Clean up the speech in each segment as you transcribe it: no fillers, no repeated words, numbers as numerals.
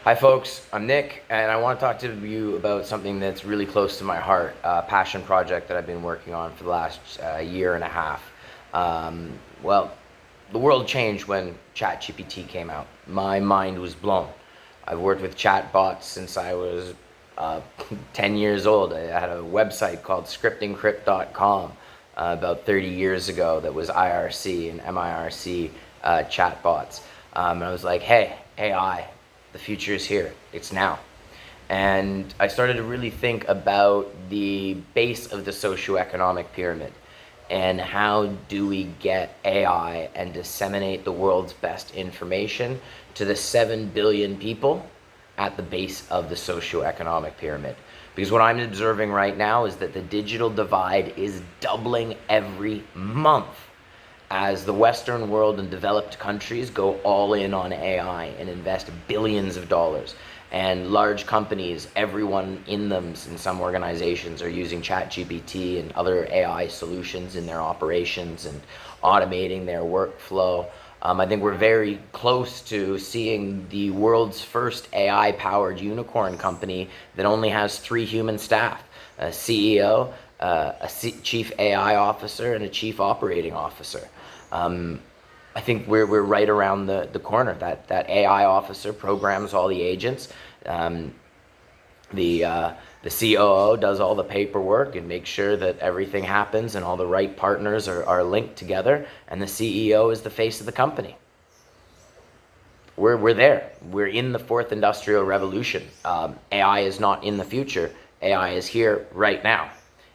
Hi folks, I'm Nick, and I want to talk to you about something that's really close to my heart, a passion project that I've been working on for the last year and a half. Well, the world changed when ChatGPT came out. My mind was blown. I've worked with chatbots since I was 10 years old. I had a website called scriptencrypt.com about 30 years ago that was IRC and MIRC chatbots. And I was like, hey, AI, the future is here. It's now. And I started to really think about the base of the socioeconomic pyramid and how do we get AI and disseminate the world's best information to the 7 billion people at the base of the socioeconomic pyramid. Because what I'm observing right now is that the digital divide is doubling every month as the Western world and developed countries go all in on AI and invest billions of dollars. And large companies, everyone in them, in some organizations, are using ChatGPT and other AI solutions in their operations and automating their workflow. I think we're very close to seeing the world's first AI-powered unicorn company that only has 3 human staff, a CEO, chief AI officer, and a chief operating officer. I think we're right around the corner. That AI officer programs all the agents. The COO does all the paperwork and makes sure that everything happens and all the right partners are linked together. And the CEO is the face of the company. We're there. We're in the 4th industrial revolution. AI is not in the future. AI is here right now.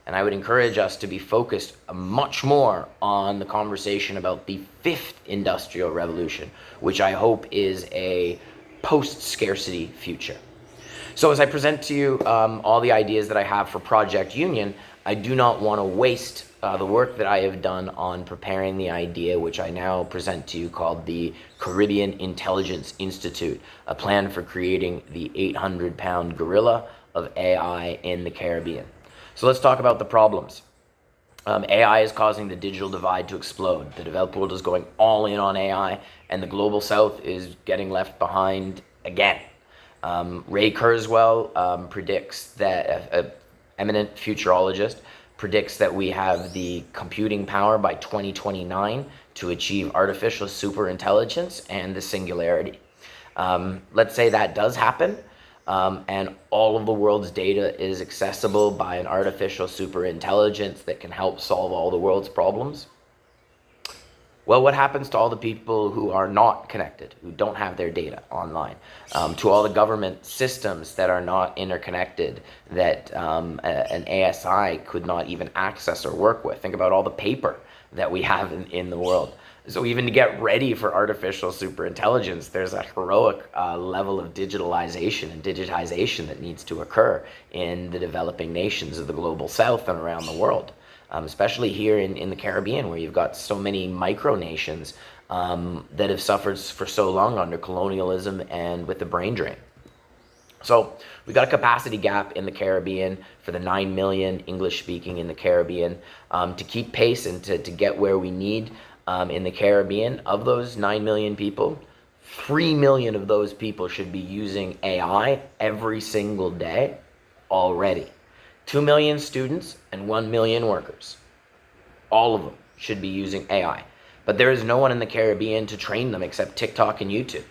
And I would encourage us to be focused much more on the conversation about the 5th industrial revolution, which I hope is a post-scarcity future. So as I present to you all the ideas that I have for Project Union, I do not want to waste the work that I have done on preparing the idea, which I now present to you, called the Caribbean Intelligence Institute, a plan for creating the 800-pound gorilla of AI in the Caribbean. So let's talk about the problems. AI is causing the digital divide to explode. The developed world is going all in on AI, and the global south is getting left behind again. Ray Kurzweil predicts that, an eminent futurologist, predicts that we have the computing power by 2029 to achieve artificial superintelligence and the singularity. Let's say that does happen. And all of the world's data is accessible by an artificial superintelligence that can help solve all the world's problems. Well, what happens to all the people who are not connected, who don't have their data online? To all the government systems that are not interconnected, that an ASI could not even access or work with? Think about all the paper that we have in the world. So even to get ready for artificial superintelligence, there's a heroic level of digitalization and digitization that needs to occur in the developing nations of the global south and around the world, especially here in the Caribbean, where you've got so many micronations that have suffered for so long under colonialism and with the brain drain. So we've got a capacity gap in the Caribbean for the 9 million English speaking in the Caribbean to keep pace and to get where we need. In the Caribbean, of those 9 million people, 3 million of those people should be using AI every single day already. 2 million students and 1 million workers. All of them should be using AI. But there is no one in the Caribbean to train them except TikTok and YouTube.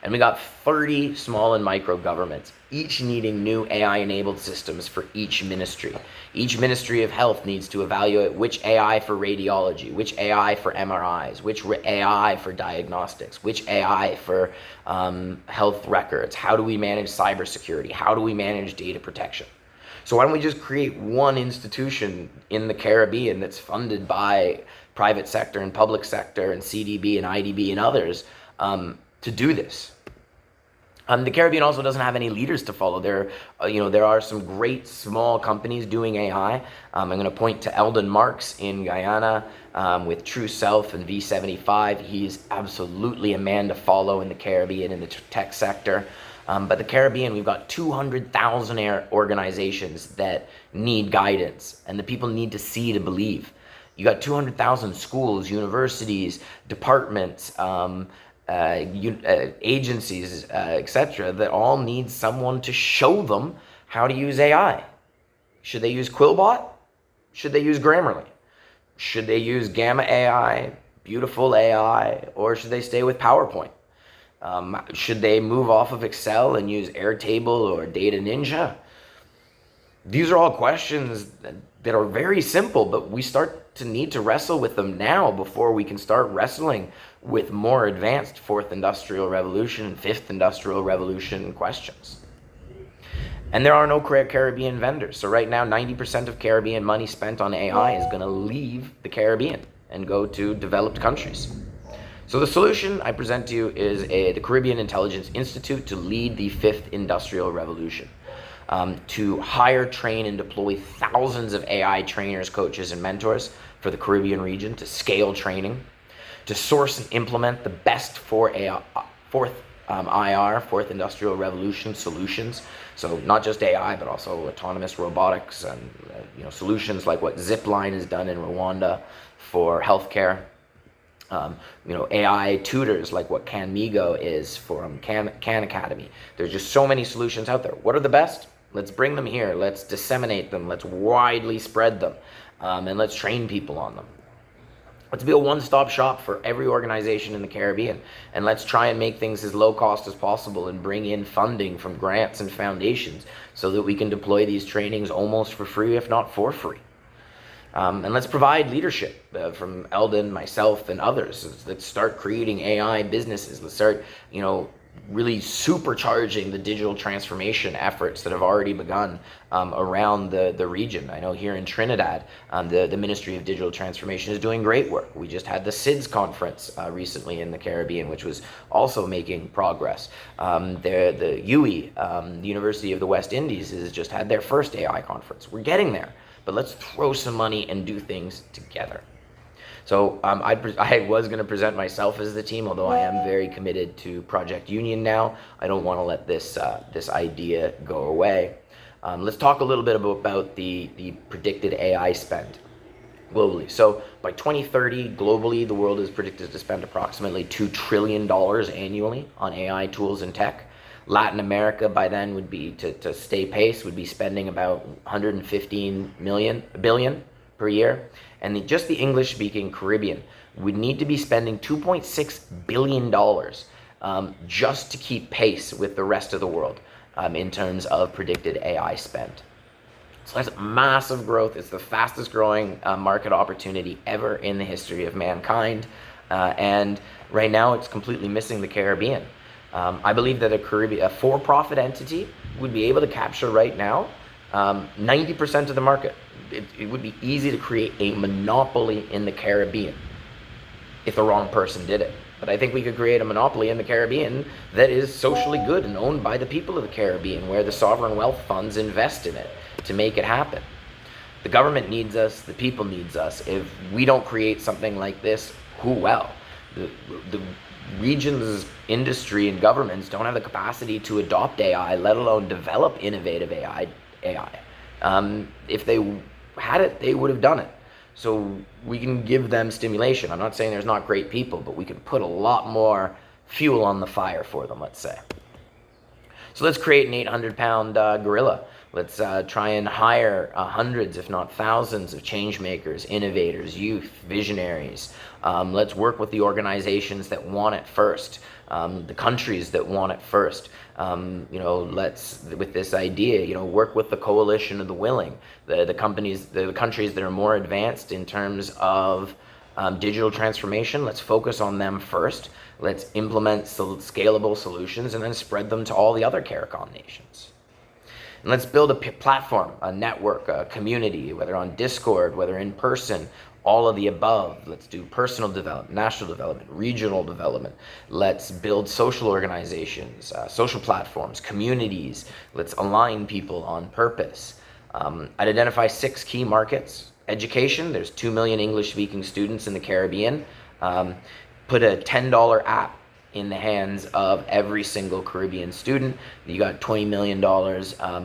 And we got 30 small and micro governments, each needing new AI-enabled systems for each ministry. Each Ministry of Health needs to evaluate which AI for radiology, which AI for MRIs, which AI for diagnostics, which AI for health records. How do we manage cybersecurity? How do we manage data protection? So why don't we just create one institution in the Caribbean that's funded by private sector and public sector and CDB and IDB and others to do this? The Caribbean also doesn't have any leaders to follow. There are some great small companies doing AI. I'm going to point to Eldon Marks in Guyana with True Self and V75. He's absolutely a man to follow in the Caribbean in the tech sector. But the Caribbean, we've got 200,000 organizations that need guidance, and the people need to see to believe. You got 200,000 schools, universities, departments, agencies, etc., that all need someone to show them how to use AI. Should they use Quillbot? Should they use Grammarly? Should they use Gamma AI, Beautiful AI, or should they stay with PowerPoint? Should they move off of Excel and use Airtable or Data Ninja? These are all questions that are very simple, but we start to need to wrestle with them now before we can start wrestling with more advanced fourth industrial revolution and fifth industrial revolution questions. And there are no Caribbean vendors. So right now, 90% of Caribbean money spent on AI is going to leave the Caribbean and go to developed countries. So the solution I present to you is the Caribbean Intelligence Institute to lead the fifth industrial revolution. To hire, train, and deploy thousands of AI trainers, coaches, and mentors for the Caribbean region, to scale training, to source and implement the best fourth industrial revolution solutions. So not just AI, but also autonomous robotics and solutions like what Zipline has done in Rwanda for healthcare. AI tutors like what CanMigo is for Khan Academy. There's just so many solutions out there. What are the best? Let's bring them here. Let's disseminate them. Let's widely spread them. And let's train people on them. Let's be a one-stop shop for every organization in the Caribbean. And let's try and make things as low cost as possible and bring in funding from grants and foundations so that we can deploy these trainings almost for free, if not for free. And let's provide leadership from Eldon, myself, and others. Let's start creating AI businesses. Let's start, really supercharging the digital transformation efforts that have already begun around the region. I know here in Trinidad, the Ministry of Digital Transformation is doing great work. We just had the SIDS conference recently in the Caribbean, which was also making progress. The UWI, the University of the West Indies, has just had their first AI conference. We're getting there, but let's throw some money and do things together. So I was going to present myself as the team, although I am very committed to Project Union now. I don't want to let this idea go away. Let's talk a little bit about the predicted AI spend globally. So by 2030, globally, the world is predicted to spend approximately $2 trillion annually on AI tools and tech. Latin America by then would be, to stay pace, would be spending about 115 billion per year. And just the English-speaking Caribbean would need to be spending $2.6 billion just to keep pace with the rest of the world in terms of predicted AI spend. So that's massive growth. It's the fastest growing market opportunity ever in the history of mankind. And right now it's completely missing the Caribbean. I believe that a for-profit entity would be able to capture right now 90% of the market. It would be easy to create a monopoly in the Caribbean if the wrong person did it. But I think we could create a monopoly in the Caribbean that is socially good and owned by the people of the Caribbean, where the sovereign wealth funds invest in it to make it happen. The government needs us, the people needs us. If we don't create something like this, who will? The region's industry and governments don't have the capacity to adopt AI, let alone develop innovative AI. If they had it, they would have done it. So we can give them stimulation. I'm not saying there's not great people, but we can put a lot more fuel on the fire for them, let's say. So let's create an 800-pound gorilla. Let's try and hire hundreds, if not thousands, of change makers, innovators, youth, visionaries. Let's work with the organizations that want it first, the countries that want it first. Let's, with this idea, work with the coalition of the willing, the countries that are more advanced in terms of digital transformation. Let's focus on them first. Let's implement scalable solutions and then spread them to all the other CARICOM nations. And let's build a platform, a network, a community, whether on Discord, whether in person, all of the above. Let's do personal development, national development, regional development. Let's build social organizations, social platforms, communities. Let's align people on purpose. I'd identify 6 key markets. Education, there's 2 million English-speaking students in the Caribbean. Put a $10 app in the hands of every single Caribbean student. You got $20 million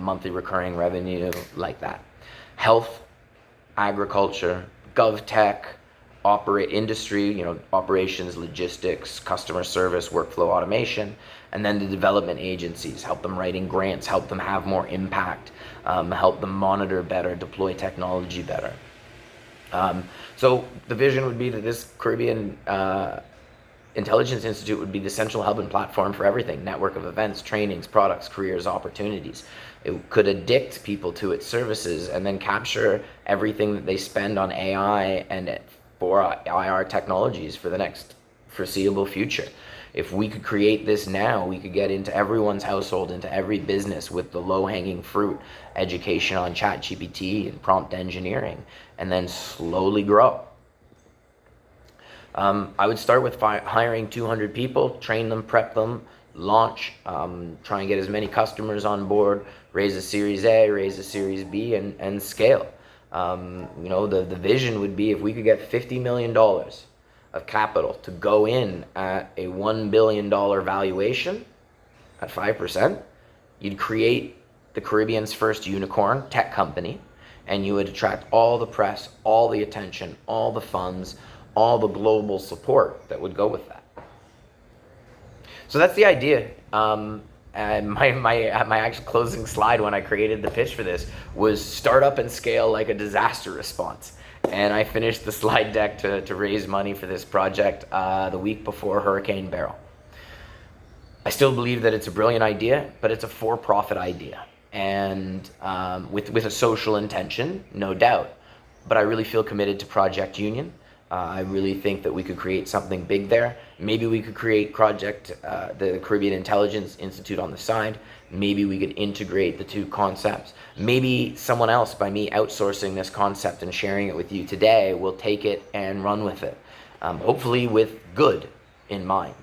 monthly recurring revenue like that. Health, agriculture, GovTech, operate industry, operations, logistics, customer service, workflow automation, and then the development agencies, help them writing grants, help them have more impact, help them monitor better, deploy technology better. So the vision would be that this Caribbean Intelligence Institute would be the central hub and platform for everything: network of events, trainings, products, careers, opportunities. It could addict people to its services and then capture everything that they spend on AI and for IR technologies for the next foreseeable future. If we could create this now, we could get into everyone's household, into every business with the low-hanging fruit, education on ChatGPT and prompt engineering, and then slowly grow. I would start with hiring 200 people, train them, prep them, launch, try and get as many customers on board, raise a Series A, raise a Series B, and scale. The vision would be if we could get $50 million of capital to go in at a $1 billion valuation at 5%, you'd create the Caribbean's first unicorn tech company, and you would attract all the press, all the attention, all the funds, all the global support that would go with that. So that's the idea. And my actual closing slide when I created the pitch for this was start up and scale like a disaster response. And I finished the slide deck to raise money for this project the week before Hurricane Beryl. I still believe that it's a brilliant idea, but it's a for-profit idea, and with a social intention, no doubt. But I really feel committed to Project Union. I really think that we could create something big there. Maybe we could create the Caribbean Intelligence Institute on the side. Maybe we could integrate the two concepts. Maybe someone else, by me outsourcing this concept and sharing it with you today, will take it and run with it. Hopefully with good in mind,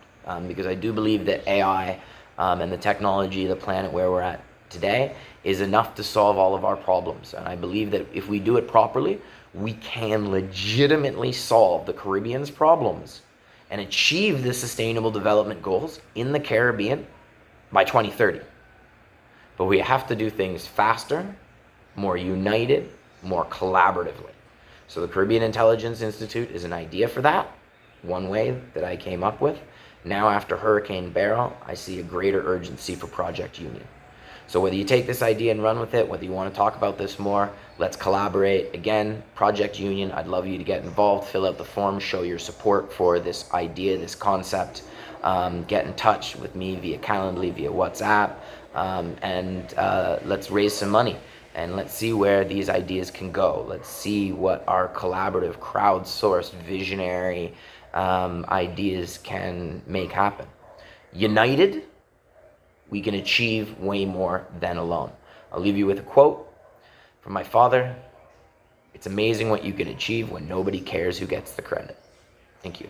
because I do believe that AI and the technology, the planet where we're at today, is enough to solve all of our problems. And I believe that if we do it properly, we can legitimately solve the Caribbean's problems and achieve the Sustainable Development Goals in the Caribbean by 2030. But we have to do things faster, more united, more collaboratively. So the Caribbean Intelligence Institute is an idea for that, one way that I came up with. Now after Hurricane Beryl, I see a greater urgency for Project Union. So whether you take this idea and run with it, whether you want to talk about this more, let's collaborate. Again, Project Union, I'd love you to get involved, fill out the form, show your support for this idea, this concept. Get in touch with me via Calendly, via WhatsApp, and let's raise some money. And let's see where these ideas can go. Let's see what our collaborative, crowdsourced, visionary ideas can make happen. United, we can achieve way more than alone. I'll leave you with a quote from my father. It's amazing what you can achieve when nobody cares who gets the credit. Thank you.